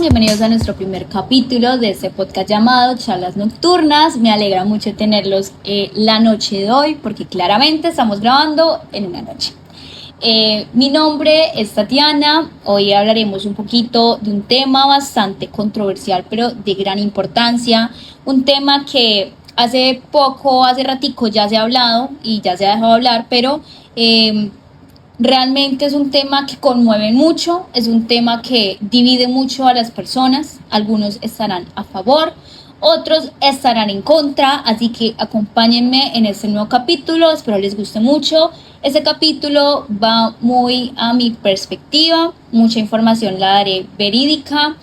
Bienvenidos a nuestro primer capítulo de este podcast llamado Charlas Nocturnas. Me alegra mucho tenerlos la noche de hoy porque claramente estamos grabando en una noche. Mi nombre es Tatiana. Hoy hablaremos un poquito de un tema bastante controversial pero de gran importancia. Un tema que hace ratico ya se ha hablado y ya se ha dejado hablar, pero realmente es un tema que conmueve mucho, es un tema que divide mucho a las personas. Algunos estarán a favor, otros estarán en contra, así que acompáñenme en este nuevo capítulo, espero les guste mucho. Este capítulo va muy a mi perspectiva, mucha información la daré verídica,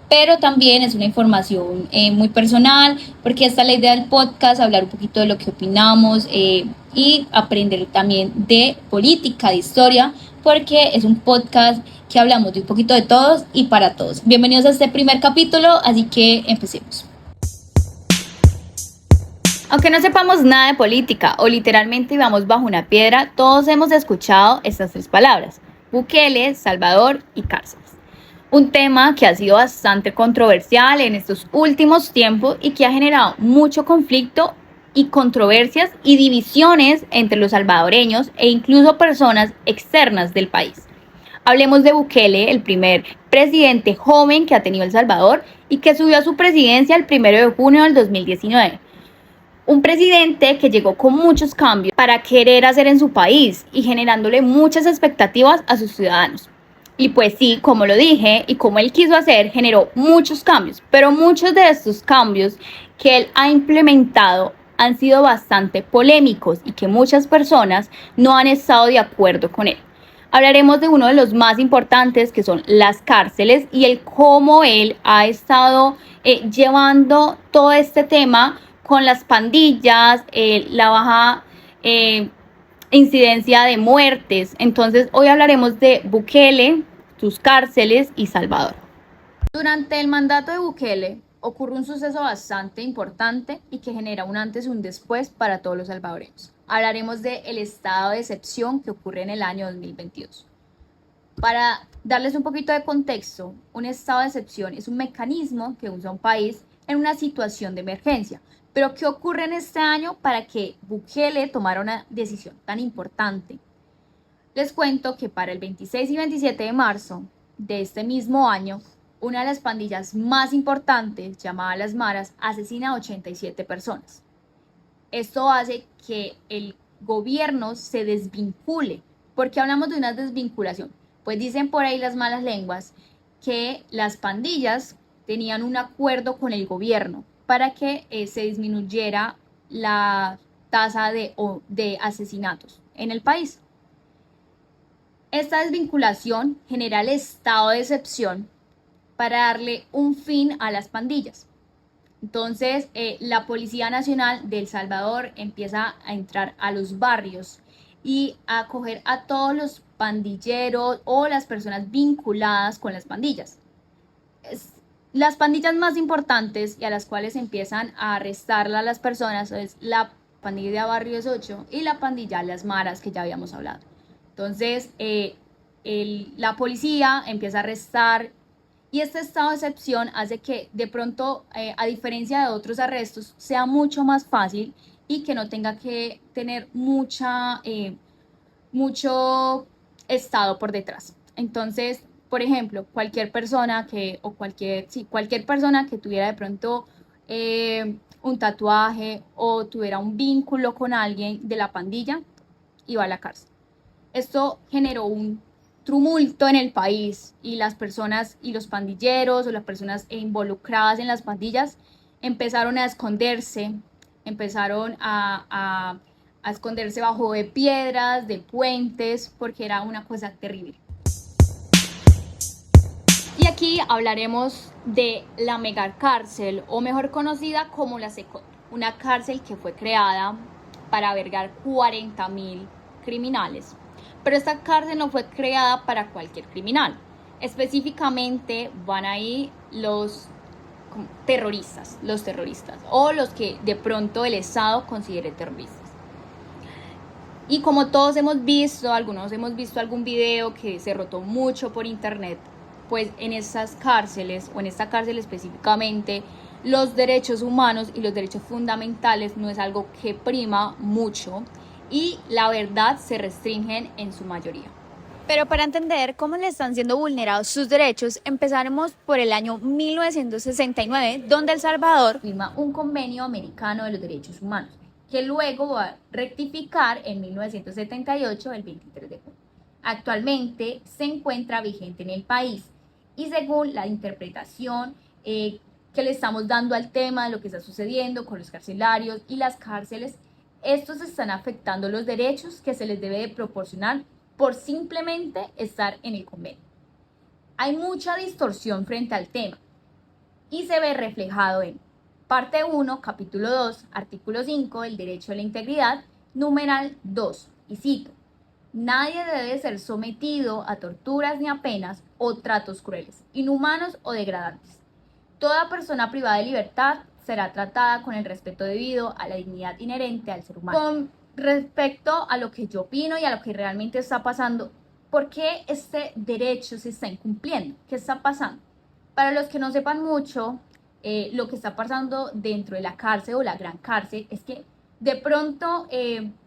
pero también es una información muy personal, porque esta es la idea del podcast, hablar un poquito de lo que opinamos y aprender también de política, de historia, porque es un podcast que hablamos de un poquito de todos y para todos. Bienvenidos a este primer capítulo, así que empecemos. Aunque no sepamos nada de política o literalmente vivamos bajo una piedra, todos hemos escuchado estas tres palabras: Bukele, Salvador y cárceles. Un tema que ha sido bastante controversial en estos últimos tiempos y que ha generado mucho conflicto y controversias y divisiones entre los salvadoreños e incluso personas externas del país. Hablemos de Bukele, el primer presidente joven que ha tenido El Salvador y que subió a su presidencia el 1 de junio del 2019. Un presidente que llegó con muchos cambios para querer hacer en su país y generándole muchas expectativas a sus ciudadanos. Y pues sí, como lo dije y como él quiso hacer, generó muchos cambios, pero muchos de estos cambios que él ha implementado han sido bastante polémicos y que muchas personas no han estado de acuerdo con él. Hablaremos de uno de los más importantes, que son las cárceles, y el cómo él ha estado llevando todo este tema con las pandillas, la baja incidencia de muertes. Entonces hoy hablaremos de Bukele, sus cárceles y Salvador. Durante el mandato de Bukele ocurre un suceso bastante importante y que genera un antes y un después para todos los salvadoreños. Hablaremos del estado de excepción que ocurre en el año 2022. Para darles un poquito de contexto, un estado de excepción es un mecanismo que usa un país en una situación de emergencia. Pero ¿qué ocurre en este año para que Bukele tomara una decisión tan importante? Les cuento que para el 26 y 27 de marzo de este mismo año, una de las pandillas más importantes, llamada Las Maras, asesina a 87 personas. Esto hace que el gobierno se desvincule. ¿Por qué hablamos de una desvinculación? Pues dicen por ahí las malas lenguas que las pandillas tenían un acuerdo con el gobierno para que se disminuyera la tasa de asesinatos en el país. Esta desvinculación genera el estado de excepción para darle un fin a las pandillas. Entonces, la Policía Nacional de El Salvador empieza a entrar a los barrios y a coger a todos los pandilleros o las personas vinculadas con las pandillas. Las pandillas más importantes y a las cuales empiezan a arrestarla a las personas es la pandilla Barrios 8 y la pandilla Las Maras, que ya habíamos hablado. Entonces, la policía empieza a arrestar y este estado de excepción hace que de pronto, a diferencia de otros arrestos, sea mucho más fácil y que no tenga que tener mucho estado por detrás. Entonces, por ejemplo, cualquier persona que tuviera de pronto un tatuaje o tuviera un vínculo con alguien de la pandilla iba a la cárcel. Esto generó un tumulto en el país y las personas y los pandilleros o las personas involucradas en las pandillas empezaron a esconderse, empezaron a esconderse bajo de piedras, de puentes, porque era una cosa terrible. Y aquí hablaremos de la megacárcel, o mejor conocida como la Secot, una cárcel que fue creada para albergar 40,000 criminales. Pero esta cárcel no fue creada para cualquier criminal. Específicamente van ahí los terroristas o los que de pronto el Estado considere terroristas. Y como todos hemos visto, algunos hemos visto algún video que se rotó mucho por internet, pues en esas cárceles, o en esta cárcel específicamente, los derechos humanos y los derechos fundamentales no es algo que prima mucho y la verdad se restringen en su mayoría. Pero para entender cómo le están siendo vulnerados sus derechos, empezaremos por el año 1969, donde El Salvador firma un convenio americano de los derechos humanos, que luego va a rectificar en 1978, el 23 de junio. Actualmente se encuentra vigente en el país y según la interpretación que le estamos dando al tema de lo que está sucediendo con los carcelarios y las cárceles, estos están afectando los derechos que se les debe de proporcionar por simplemente estar en el convenio. Hay mucha distorsión frente al tema y se ve reflejado en parte 1, capítulo 2, artículo 5, el derecho a la integridad, numeral 2, y cito: nadie debe ser sometido a torturas ni a penas o tratos crueles, inhumanos o degradantes. Toda persona privada de libertad será tratada con el respeto debido a la dignidad inherente al ser humano. Con respecto a lo que yo opino y a lo que realmente está pasando, ¿por qué este derecho se está incumpliendo? ¿Qué está pasando? Para los que no sepan mucho, lo que está pasando dentro de la cárcel o la gran cárcel es que de pronto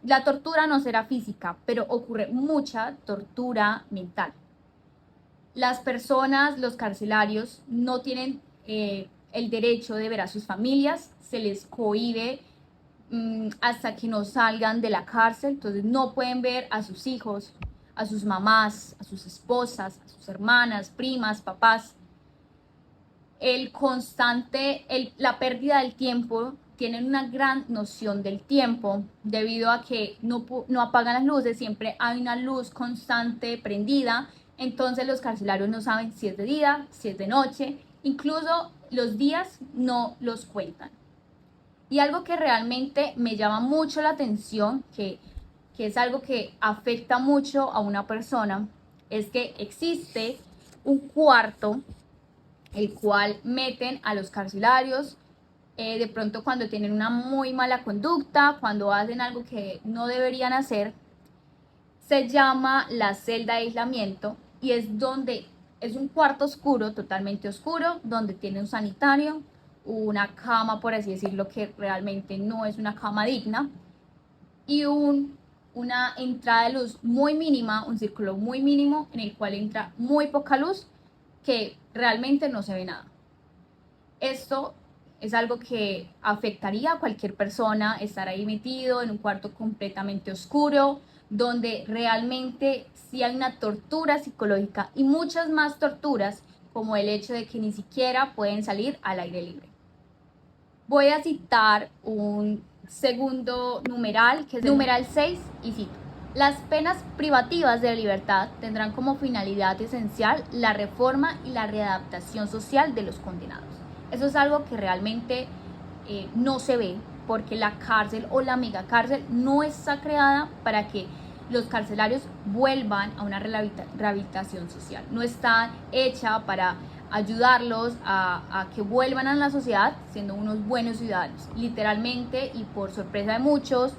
la tortura no será física, pero ocurre mucha tortura mental. Las personas, los carcelarios, no tienen el derecho de ver a sus familias, se les cohíbe hasta que no salgan de la cárcel, entonces no pueden ver a sus hijos, a sus mamás, a sus esposas, a sus hermanas, primas, papás. La pérdida del tiempo, tienen una gran noción del tiempo debido a que no apagan las luces, siempre hay una luz constante prendida, entonces los carcelarios no saben si es de día, si es de noche, incluso los días no los cuentan. Y algo que realmente me llama mucho la atención, que es algo que afecta mucho a una persona, es que existe un cuarto el cual meten a los carcelarios de pronto cuando tienen una muy mala conducta, cuando hacen algo que no deberían hacer. Se llama la celda de aislamiento y es un cuarto oscuro, totalmente oscuro, donde tiene un sanitario, una cama, por así decirlo, que realmente no es una cama digna, y una entrada de luz muy mínima, un círculo muy mínimo en el cual entra muy poca luz, que realmente no se ve nada. Esto es algo que afectaría a cualquier persona, estar ahí metido en un cuarto completamente oscuro, donde realmente sí hay una tortura psicológica y muchas más torturas, como el hecho de que ni siquiera pueden salir al aire libre. Voy a citar un segundo numeral, que es el numeral 6, y cito: las penas privativas de libertad tendrán como finalidad esencial la reforma y la readaptación social de los condenados. Eso es algo que realmente no se ve, porque la cárcel o la megacárcel no está creada para que los carcelarios vuelvan a una rehabilitación social. No está hecha para ayudarlos a que vuelvan a la sociedad siendo unos buenos ciudadanos. Literalmente, y por sorpresa de muchos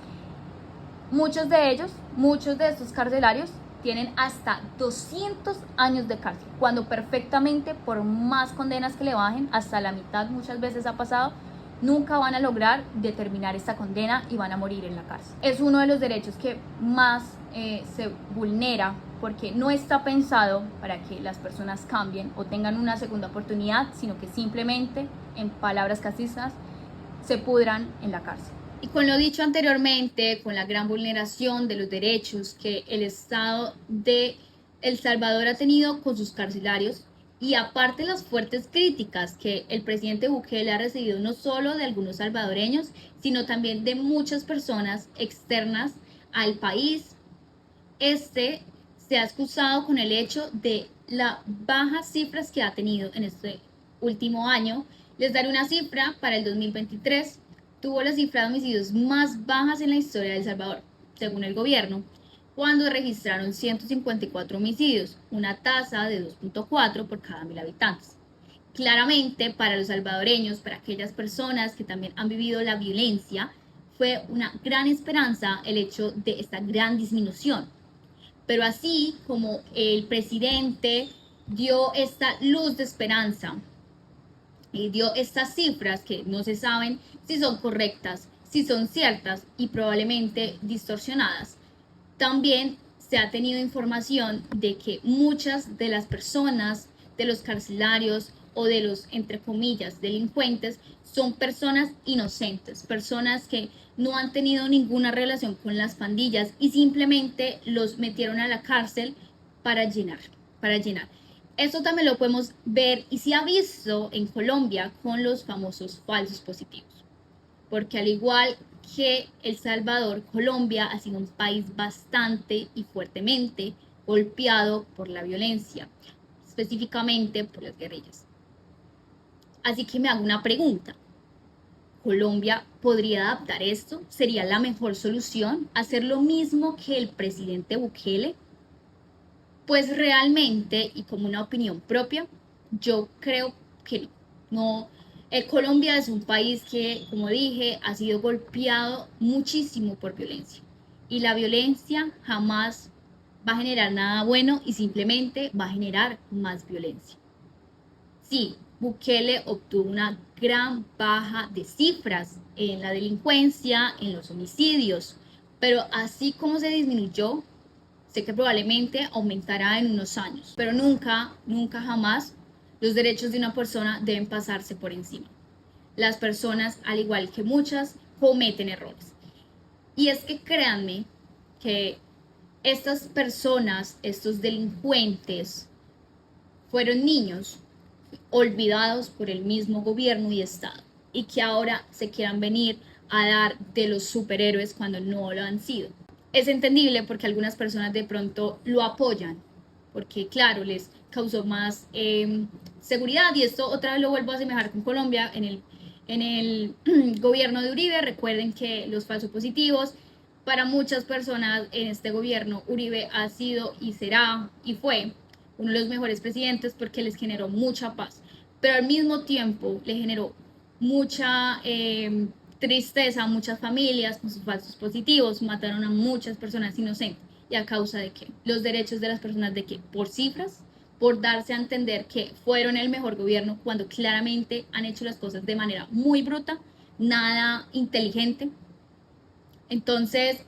de estos carcelarios tienen hasta 200 años de cárcel, cuando perfectamente, por más condenas que le bajen, hasta la mitad muchas veces ha pasado, nunca van a lograr determinar esta condena y van a morir en la cárcel. Es uno de los derechos que más se vulnera, porque no está pensado para que las personas cambien o tengan una segunda oportunidad, sino que simplemente, en palabras castizas, se pudran en la cárcel. Y con lo dicho anteriormente, con la gran vulneración de los derechos que el Estado de El Salvador ha tenido con sus carcelarios, y aparte las fuertes críticas que el presidente Bukele ha recibido no solo de algunos salvadoreños, sino también de muchas personas externas al país, se ha excusado con el hecho de las bajas cifras que ha tenido en este último año. Les daré una cifra: para el 2023 tuvo la cifra de homicidios más bajas en la historia de El Salvador, según el gobierno, cuando registraron 154 homicidios, una tasa de 2.4 por cada 1.000 habitantes. Claramente, para los salvadoreños, para aquellas personas que también han vivido la violencia, fue una gran esperanza el hecho de esta gran disminución. Pero así como el presidente dio esta luz de esperanza y dio estas cifras que no se saben si son correctas, si son ciertas y probablemente distorsionadas. También se ha tenido información de que muchas de las personas, de los carcelarios o de los, entre comillas, delincuentes, son personas inocentes, personas que no han tenido ninguna relación con las pandillas y simplemente los metieron a la cárcel para llenar, para llenar. Esto también lo podemos ver y se ha visto en Colombia con los famosos falsos positivos. Porque al igual que El Salvador, Colombia ha sido un país bastante y fuertemente golpeado por la violencia, específicamente por las guerrillas. Así que me hago una pregunta. ¿Colombia podría adaptar esto? ¿Sería la mejor solución hacer lo mismo que el presidente Bukele? Pues realmente, y como una opinión propia, yo creo que no. Colombia es un país que, como dije, ha sido golpeado muchísimo por violencia. Y la violencia jamás va a generar nada bueno y simplemente va a generar más violencia. Sí, Bukele obtuvo una gran baja de cifras en la delincuencia, en los homicidios, pero así como se disminuyó, sé que probablemente aumentará en unos años, pero nunca, nunca jamás los derechos de una persona deben pasarse por encima. Las personas, al igual que muchas, cometen errores. Y es que créanme que estas personas, estos delincuentes, fueron niños olvidados por el mismo gobierno y Estado y que ahora se quieran venir a dar de los superhéroes cuando no lo han sido. Es entendible porque algunas personas de pronto lo apoyan, porque claro, les causó más seguridad y esto otra vez lo vuelvo a asemejar con Colombia en el gobierno de Uribe. Recuerden que los falsos positivos, para muchas personas en este gobierno, Uribe ha sido y será y fue uno de los mejores presidentes porque les generó mucha paz, pero al mismo tiempo le generó mucha tristeza a muchas familias con sus falsos positivos, mataron a muchas personas inocentes. ¿Y a causa de qué? Los derechos de las personas de qué? Por cifras, por darse a entender que fueron el mejor gobierno cuando claramente han hecho las cosas de manera muy bruta, nada inteligente. Entonces,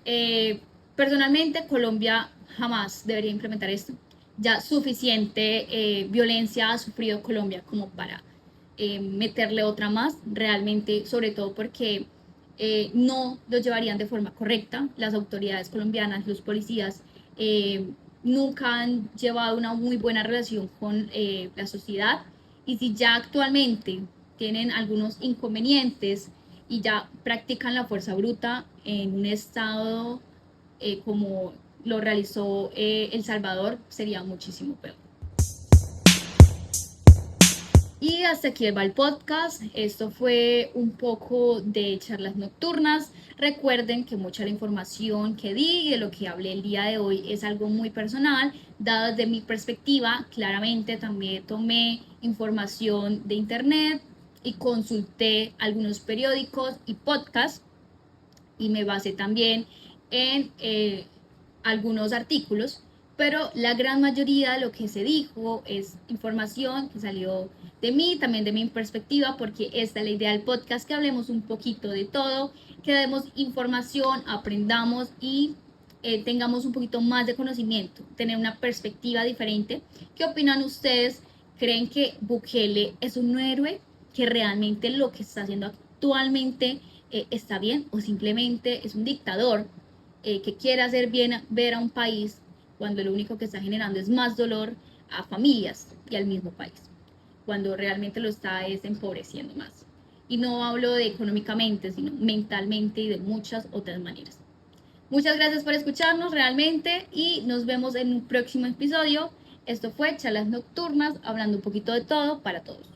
personalmente, Colombia jamás debería implementar esto. Ya suficiente violencia ha sufrido Colombia como para meterle otra más, realmente, sobre todo porque no lo llevarían de forma correcta. Las autoridades colombianas, los policías, nunca han llevado una muy buena relación con la sociedad y si ya actualmente tienen algunos inconvenientes y ya practican la fuerza bruta en un estado como lo realizó El Salvador, sería muchísimo peor. Y hasta aquí va el podcast. Esto fue un poco de charlas nocturnas. Recuerden que mucha de la información que di y de lo que hablé el día de hoy es algo muy personal, dado desde mi perspectiva. Claramente también tomé información de internet y consulté algunos periódicos y podcasts y me basé también en algunos artículos, pero la gran mayoría de lo que se dijo es información que salió de mí, también de mi perspectiva, porque esta es la idea del podcast, que hablemos un poquito de todo, que demos información, aprendamos y tengamos un poquito más de conocimiento, tener una perspectiva diferente. ¿Qué opinan ustedes? ¿Creen que Bukele es un héroe? ¿Que realmente lo que está haciendo actualmente está bien? ¿O simplemente es un dictador que quiere hacer bien ver a un país cuando lo único que está generando es más dolor a familias y al mismo país, cuando realmente lo está es empobreciendo más? Y no hablo de económicamente, sino mentalmente y de muchas otras maneras. Muchas gracias por escucharnos realmente y nos vemos en un próximo episodio. Esto fue Charlas Nocturnas, hablando un poquito de todo para todos.